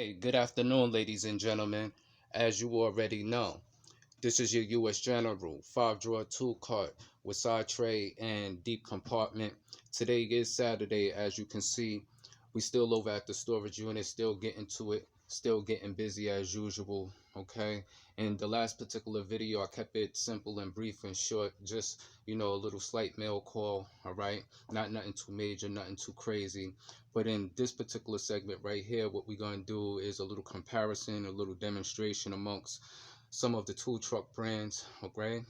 Hey, good afternoon, ladies and gentlemen. As you already know, this is your U.S. General 5-drawer tool cart with side tray and deep compartment. Today is Saturday, as you can see. We still over at the storage unit, still getting to it, still getting busy as usual. Okay. In the last particular video, I kept it simple and brief and short. Just a little slight mail call. All right. Not nothing too major, nothing too crazy. But in this particular segment right here, what we're going to do is a little comparison, a little demonstration amongst some of the tool truck brands. Okay.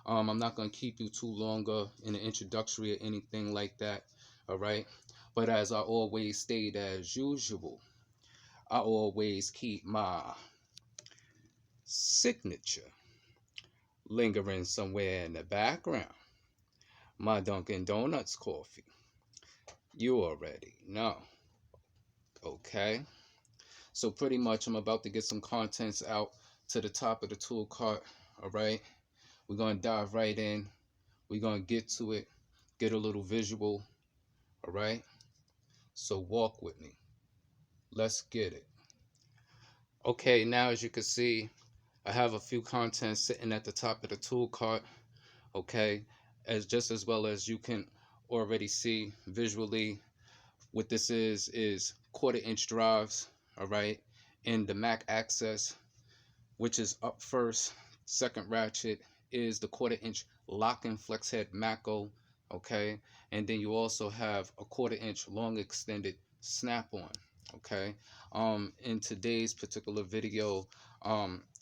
I'm not going to keep you too longer in the introductory or anything like that. All right. But as I always state, as usual, I always keep my signature lingering somewhere in the background. My Dunkin' Donuts coffee. You already know. Okay. So pretty much I'm about to get some contents out to the top of the tool cart. All right. We're going to dive right in. We're going to get to it. Get a little visual. All right. So walk with me. Let's get it. Okay. Now, as you can see, I have a few contents sitting at the top of the tool cart. Okay. As well as you can already see visually, what this is 1/4-inch drives. All right. And the Mac access, which is up first. Second ratchet is the 1/4-inch lock-in flex head macco. Okay. And then you also have a 1/4-inch long extended snap-on. Okay. In today's particular video,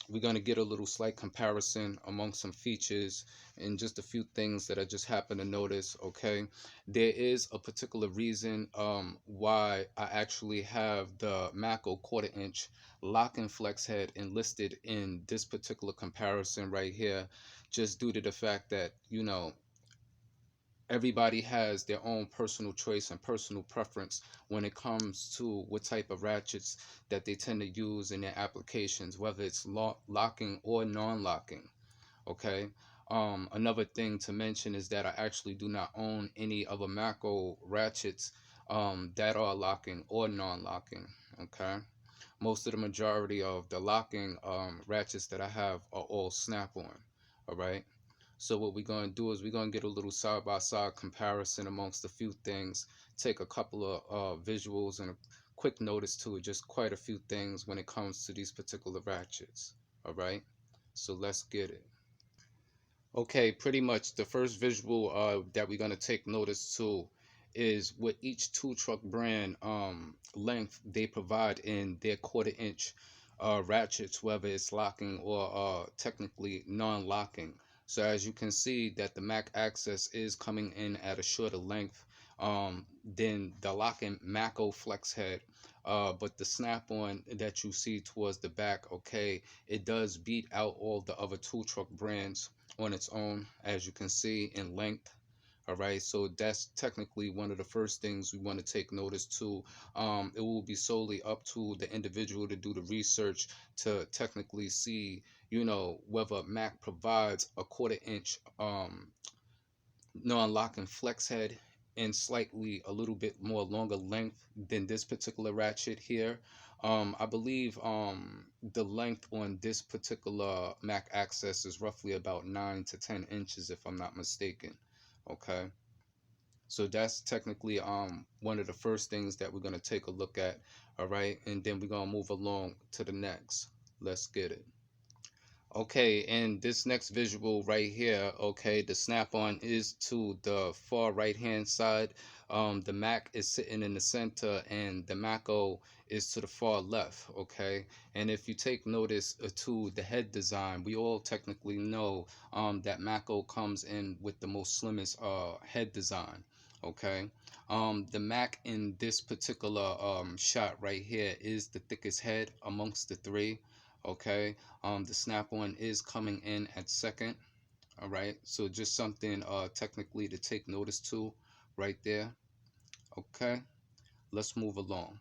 we're going to get a little slight comparison among some features and just a few things that I just happened to notice. Okay. There is a particular reason why I actually have the macco 1/4-inch lock-in flex head enlisted in this particular comparison right here, just due to the fact that everybody has their own personal choice and personal preference when it comes to what type of ratchets that they tend to use in their applications, whether it's locking or non-locking. Okay. Another thing to mention is that I actually do not own any of the macco ratchets that are locking or non-locking. Okay. Most of the majority of the locking ratchets that I have are all snap-on. All right. So what we're going to do is we're going to get a little side-by-side comparison amongst a few things, take a couple of visuals and a quick notice to it, just quite a few things when it comes to these particular ratchets. All right. So let's get it. Okay, pretty much the first visual that we're going to take notice to is what each tool truck brand length they provide in their 1/4-inch ratchets, whether it's locking or technically non-locking. So as you can see that the Mac Access is coming in at a shorter length than the locking Macco Flex Head. But the snap-on that you see towards the back, okay, it does beat out all the other tool truck brands on its own, as you can see, in length. All right, so that's technically one of the first things we want to take notice to. It will be solely up to the individual to do the research to technically see, whether Mac provides a 1/4-inch non-locking flex head and slightly a little bit more longer length than this particular ratchet here. I believe the length on this particular Mac Access is roughly about 9 to 10 inches, if I'm not mistaken. Okay. So that's technically one of the first things that we're going to take a look at. All right. And then we're going to move along to the next. Let's get it. Okay, and this next visual right here, okay, the snap-on is to the far right-hand side. The Mac is sitting in the center, and the Macco is to the far left, okay? And if you take notice to the head design, we all technically know that Macco comes in with the most slimmest head design, okay? The Mac in this particular shot right here is the thickest head amongst the three. Okay, the snap-on is coming in at second. All right, so just something technically to take notice to right there. Okay, let's move along.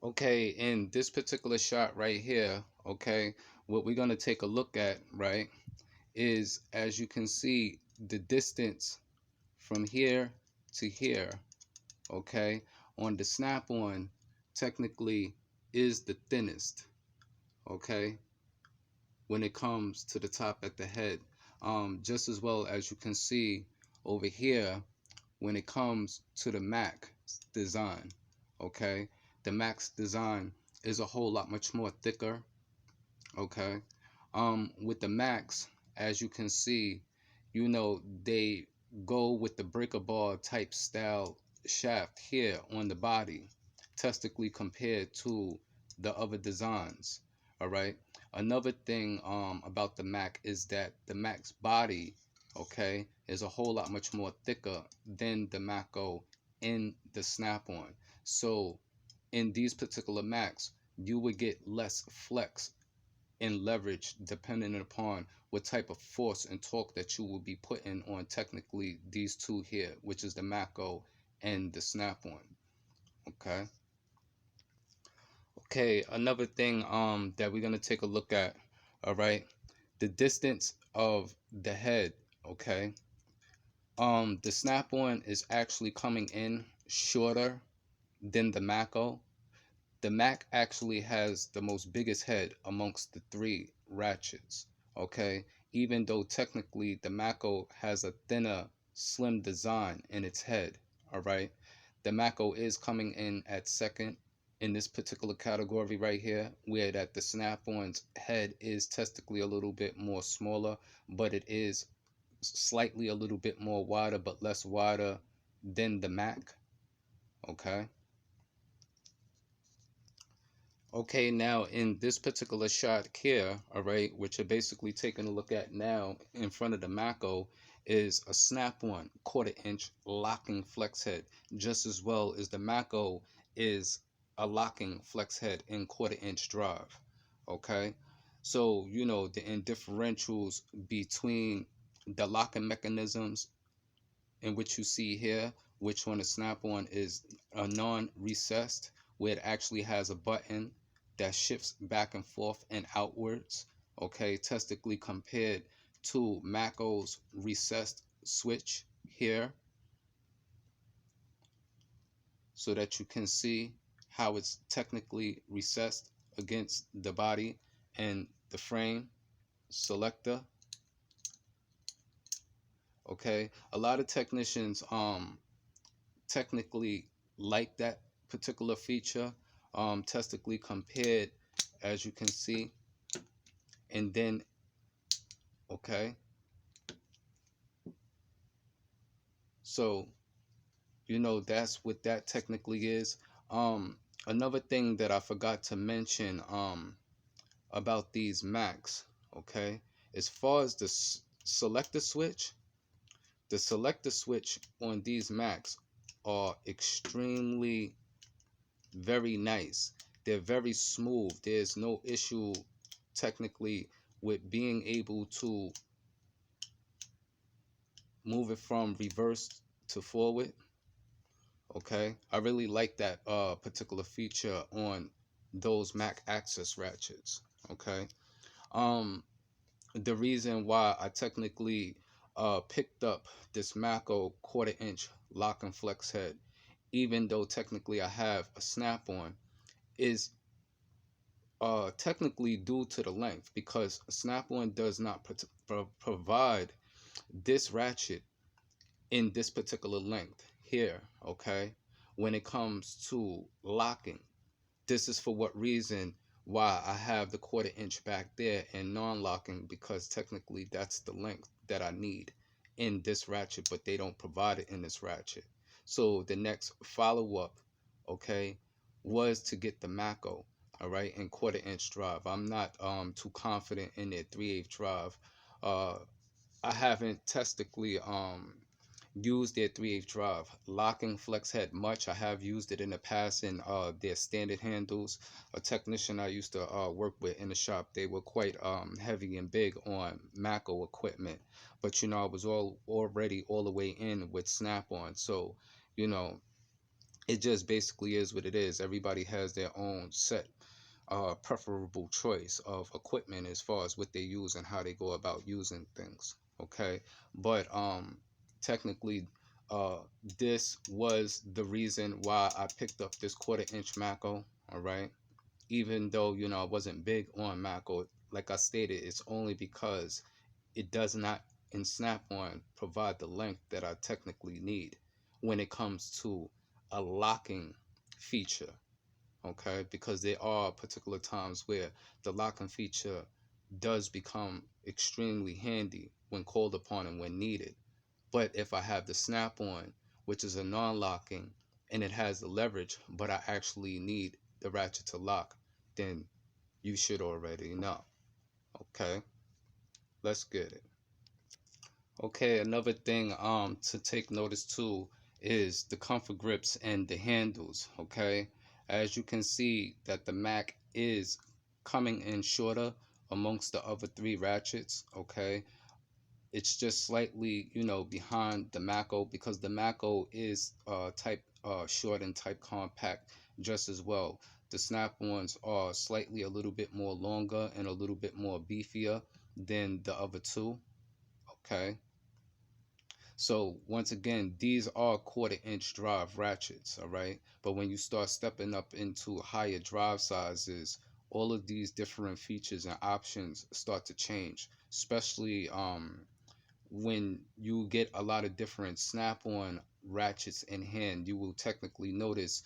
Okay, in this particular shot right here, okay, what we're going to take a look at, right, is, as you can see, the distance from here to here. Okay, on the snap-on, technically is the thinnest, okay, when it comes to the top at the head. Just as well as you can see over here, when it comes to the Mac design, okay, the Mac's design is a whole lot much more thicker, okay. With the Macs, as you can see, you know, they go with the breaker bar type style shaft here on the body, testically compared to the other designs. All right. Another thing about the Mac is that the Mac's body, okay, is a whole lot much more thicker than the Matco in the snap-on. So in these particular Macs, you would get less flex and leverage depending upon what type of force and torque that you will be putting on technically these two here, which is the Matco and the snap-on. Okay. Okay, another thing that we're gonna take a look at, all right, the distance of the head, okay. The snap-on is actually coming in shorter than the Matco. The Mac actually has the most biggest head amongst the three ratchets, okay? Even though technically the Matco has a thinner, slim design in its head, all right? The Matco is coming in at second in this particular category right here, where that the Snap-on's head is technically a little bit more smaller, but it is slightly a little bit more wider, but less wider than the Mac, okay? Okay, now in this particular shot here, all right, which you're basically taking a look at now in front of the Matco, is a snap-on 1/4 inch locking flex head, just as well as the Matco is a locking flex head in 1/4 inch drive. Okay, so you know the differentials between the locking mechanisms in which you see here, which on the snap-on is a non-recessed, where it actually has a button that shifts back and forth and outwards, okay, testically compared to Matco's recessed switch here, so that you can see how it's technically recessed against the body and the frame selector. Okay, a lot of technicians technically like that particular feature, testically compared, as you can see. And then, okay, so you know that's what that technically is. Another thing that I forgot to mention about these Macs, okay, as far as the selector switch, the selector switch on these Macs are extremely very nice. They're very smooth. There's no issue technically with being able to move it from reverse to forward. Okay, I really like that particular feature on those Mac access ratchets. Okay, the reason why I technically picked up this Matco 1/4 inch lock and flex head, even though technically I have a snap-on, is technically due to the length, because snap-on does not provide this ratchet in this particular length here, okay, when it comes to locking. This is for what reason why I have the 1/4 inch back there and non-locking, because technically that's the length that I need in this ratchet, but they don't provide it in this ratchet. So the next follow-up, okay, was to get the Matco, all right, in 1/4 inch drive. I'm not too confident in their 3/8 drive. I haven't technically used their 3/8 drive locking flex head much. I have used it in the past in their standard handles. A technician I used to work with in the shop, they were quite heavy and big on Matco equipment, but you know I was already all the way in with snap-on, so you know it just basically is what it is. Everybody has their own set preferable choice of equipment as far as what they use and how they go about using things. Okay, but technically, this was the reason why I picked up this 1/4 inch Matco. All right, even though, I wasn't big on macco. Like I stated, it's only because it does not in snap-on provide the length that I technically need when it comes to a locking feature. Okay, because there are particular times where the locking feature does become extremely handy when called upon and when needed. But if I have the snap on, which is a non-locking, and it has the leverage, but I actually need the ratchet to lock, then you should already know. Okay, let's get it. Okay, another thing to take notice too is the comfort grips and the handles. Okay, as you can see that the Mac is coming in shorter amongst the other three ratchets. Okay, it's just slightly, behind the Macco, because the Macco is type short and type compact just as well. The snap-ons are slightly a little bit more longer and a little bit more beefier than the other two. Okay, so once again, these are quarter-inch drive ratchets, all right? But when you start stepping up into higher drive sizes, all of these different features and options start to change, especially when you get a lot of different snap-on ratchets in hand. You will technically notice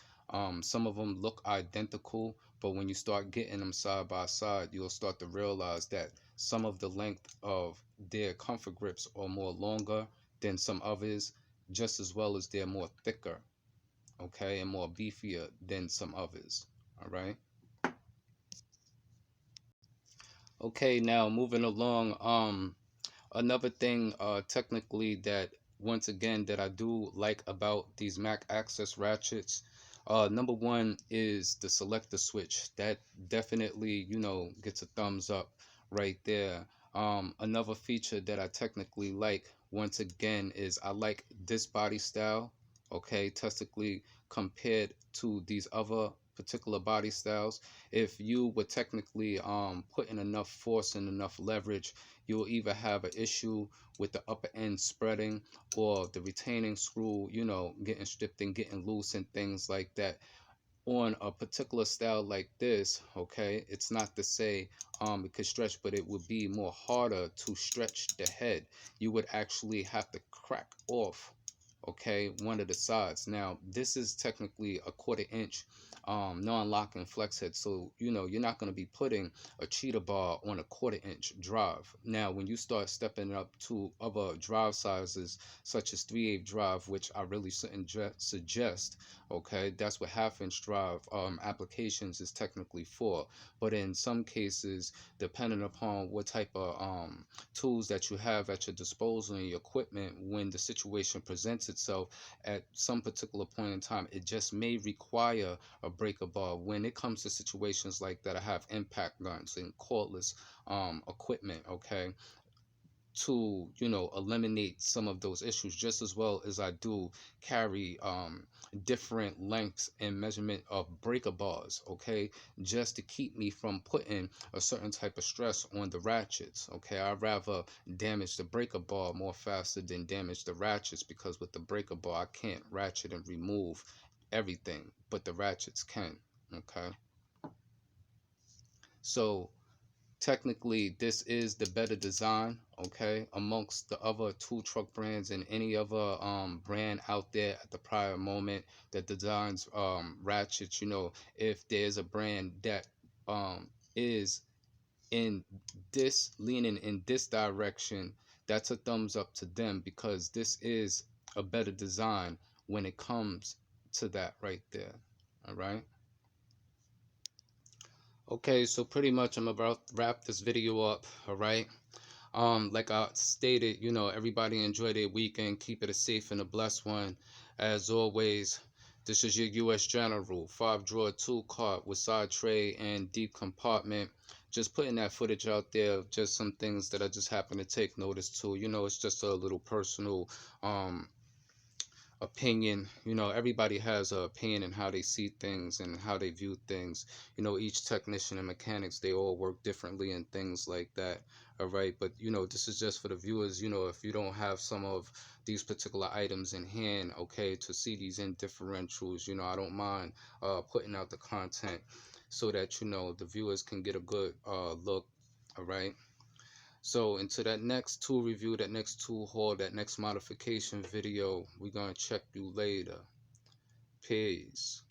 some of them look identical, but when you start getting them side by side, you'll start to realize that some of the length of their comfort grips are more longer than some others, just as well as they're more thicker, okay, and more beefier than some others. All right. Okay, now moving along. Another thing, technically, that once again that I do like about these Mac Access ratchets, number one is the selector switch. That definitely, gets a thumbs up right there. Another feature that I technically like, once again, is I like this body style. Okay, technically compared to these other particular body styles. If you were technically putting enough force and enough leverage, you'll either have an issue with the upper end spreading or the retaining screw, getting stripped and getting loose and things like that. On a particular style like this, okay, it's not to say it could stretch, but it would be more harder to stretch the head. You would actually have to crack off, okay, one of the sides. Now this is technically a quarter-inch non-locking flex head, so you're not going to be putting a cheetah bar on a quarter-inch drive. Now when you start stepping up to other drive sizes such as 3/8 drive, which I really suggest, okay, that's what half-inch drive applications is technically for. But in some cases, depending upon what type of tools that you have at your disposal and your equipment, when the situation presents itself at some particular point in time, it just may require a breaker bar. When it comes to situations like that, I have impact guns and cordless equipment, okay, to eliminate some of those issues, just as well as I do carry different lengths and measurement of breaker bars, okay, just to keep me from putting a certain type of stress on the ratchets. Okay, I'd rather damage the breaker bar more faster than damage the ratchets, because with the breaker bar I can't ratchet and remove everything, but the ratchets can. Okay, so technically this is the better design, okay, amongst the other tool truck brands and any other brand out there at the prior moment that designs ratchets. If there's a brand that is in this leaning in this direction, that's a thumbs up to them, because this is a better design when it comes to that right there. All right. Okay, so pretty much I'm about to wrap this video up. All right. Like I stated, everybody enjoy their weekend. Keep it a safe and a blessed one. As always, this is your U.S. General 5-drawer tool cart with side tray and deep compartment. Just putting that footage out there. Just some things that I just happen to take notice to. It's just a little personal opinion. Everybody has an opinion in how they see things and how they view things. Each technician and mechanics, they all work differently and things like that. All right, but this is just for the viewers. If you don't have some of these particular items in hand, okay, to see these in differentials, I don't mind putting out the content. so that the viewers can get a good look. All right. So into that next tool review, that next tool haul, that next modification video, we're gonna check you later. Peace.